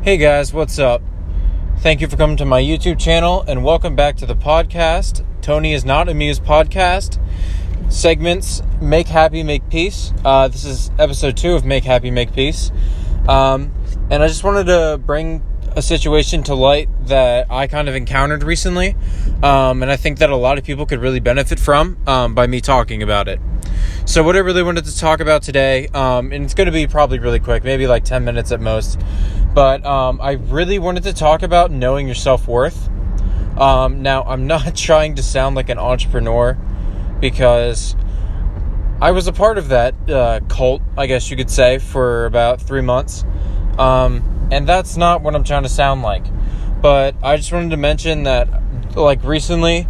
Hey guys, what's up? Thank you for coming to my YouTube channel and welcome back to the podcast. Tony is not Amused podcast. Segments Make Happy, Make Peace. This is episode 2 of Make Happy, Make Peace. And I just wanted to bring a situation to light that I kind of encountered recently. And I think that a lot of people could really benefit from by me talking about it. So what I really wanted to talk about today, and it's going to be probably really quick, maybe like 10 minutes at most. But I really wanted to talk about knowing your self-worth. Now, I'm not trying to sound like an entrepreneur because I was a part of that cult, I guess you could say, for about 3 months. And that's not what I'm trying to sound like. But I just wanted to mention that, like, recently,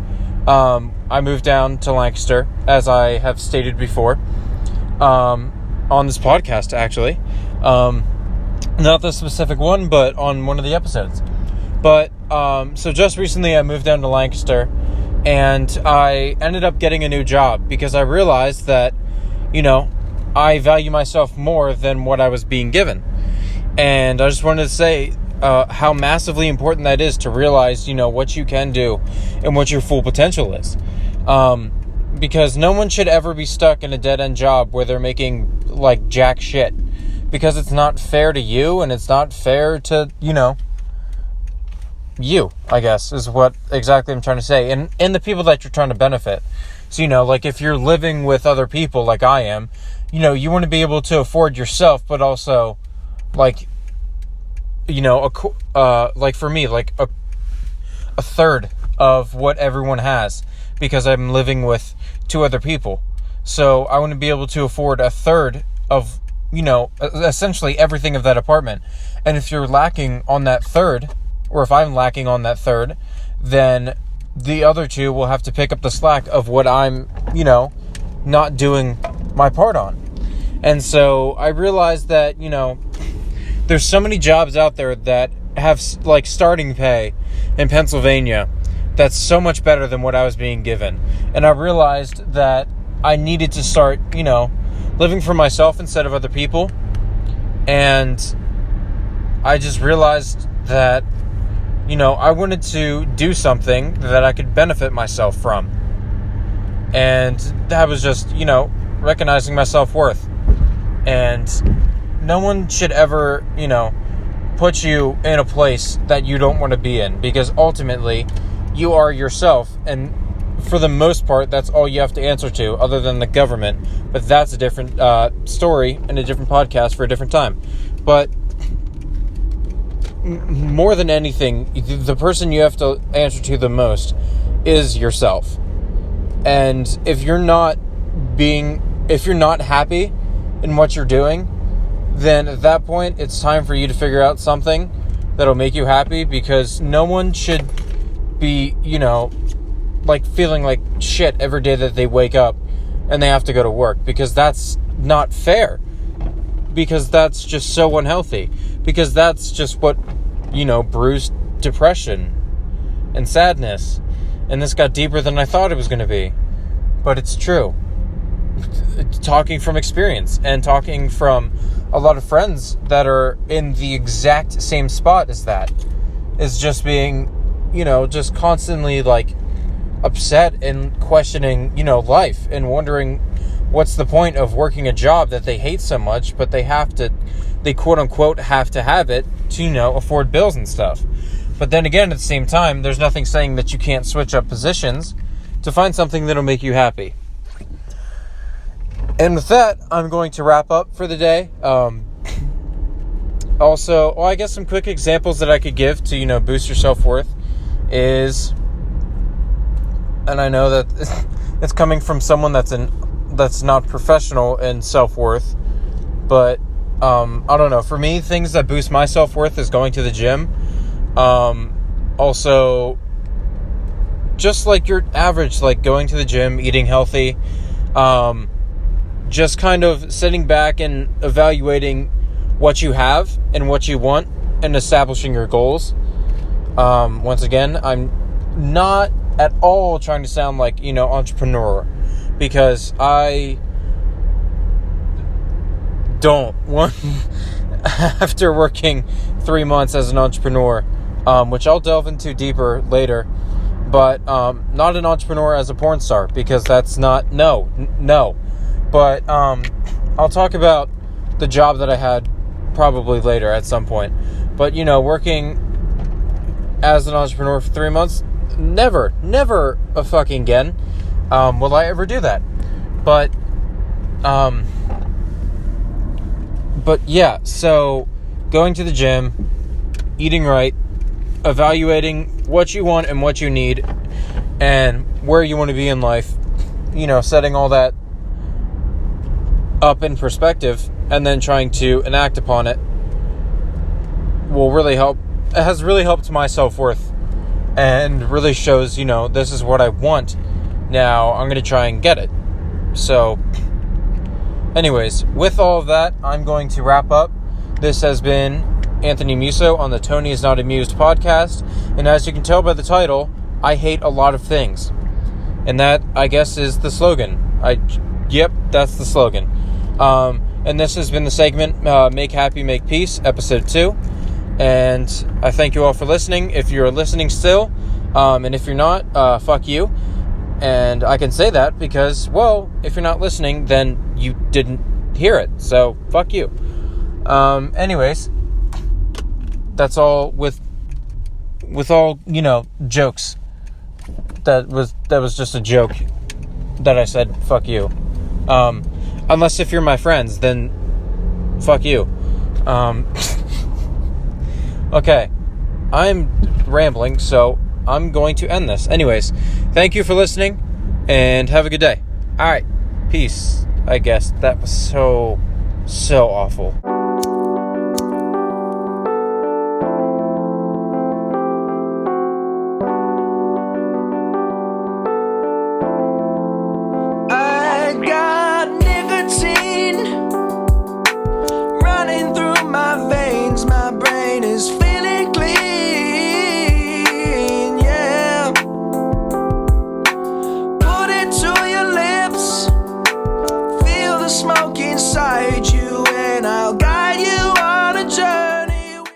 I moved down to Lancaster, as I have stated before, on this podcast, actually. Not the specific one, but on one of the episodes. But, so just recently I moved down to Lancaster, and I ended up getting a new job because I realized that, I value myself more than what I was being given. And I just wanted to say how massively important that is to realize, what you can do and what your full potential is. Because no one should ever be stuck in a dead-end job where they're making, like, jack shit. Because it's not fair to you, and it's not fair to, you, I guess, is what exactly I'm trying to say. And the people that you're trying to benefit. So, like, if you're living with other people like I am, you want to be able to afford yourself, but also, like, like for me, like a third of what everyone has, because I'm living with 2 other people. So I want to be able to afford a third of, essentially everything of that apartment. And if you're lacking on that third, or if I'm lacking on that third, then the other 2 will have to pick up the slack of what I'm, not doing my part on. And so I realized that, there's so many jobs out there that have, like, starting pay in Pennsylvania that's so much better than what I was being given. And I realized that I needed to start, living for myself instead of other people. And I just realized that, I wanted to do something that I could benefit myself from. And that was just, recognizing my self-worth. And no one should ever, put you in a place that you don't want to be in, because ultimately you are yourself, and for the most part that's all you have to answer to, other than the government. But that's a different story and a different podcast for a different time. But more than anything, the person you have to answer to the most is yourself. And if you're not happy in what you're doing, then at that point, it's time for you to figure out something that'll make you happy, because no one should be, like, feeling like shit every day that they wake up and they have to go to work, because that's not fair, because that's just so unhealthy, because that's just what, brews depression and sadness. And this got deeper than I thought it was going to be, but it's true. Talking from experience and talking from a lot of friends that are in the exact same spot as that, is just being, just constantly, like, upset and questioning, life, and wondering what's the point of working a job that they hate so much, but they quote unquote have to have it to, afford bills and stuff. But then again, at the same time, there's nothing saying that you can't switch up positions to find something that'll make you happy. And with that, I'm going to wrap up for the day. Also, I guess some quick examples that I could give to, boost your self-worth is, and I know that it's coming from someone that's not professional in self-worth, but I don't know. For me, things that boost my self-worth is going to the gym. Also, just like your average, like going to the gym, eating healthy, just kind of sitting back and evaluating what you have and what you want and establishing your goals. Once again, I'm not at all trying to sound like, entrepreneur, because I don't want after working 3 months as an entrepreneur, which I'll delve into deeper later, but not an entrepreneur as a porn star, because that's not, no. But I'll talk about the job that I had probably later at some point. But, working as an entrepreneur for 3 months, never a fucking again will I ever do that. But yeah, so going to the gym, eating right, evaluating what you want and what you need and where you want to be in life, setting all that up in perspective and then trying to enact upon it will really help. It has really helped my self-worth and really shows, this is what I want. Now I'm going to try and get it. So anyways, with all of that, I'm going to wrap up. This has been Anthony Musso on the Tony is Not Amused podcast. And as you can tell by the title, I hate a lot of things. And that, I guess, is the slogan. Yep, that's the slogan. And this has been the segment, Make Happy, Make Peace, episode 2. And I thank you all for listening. If you're listening still, and if you're not, fuck you. And I can say that because, well, if you're not listening, then you didn't hear it. So, fuck you. Anyways, that's all with all, jokes. That was just a joke that I said, fuck you. Unless if you're my friends, then fuck you. Okay. I'm rambling, so I'm going to end this. Anyways, thank you for listening, and have a good day. Alright, peace. I guess that was so awful.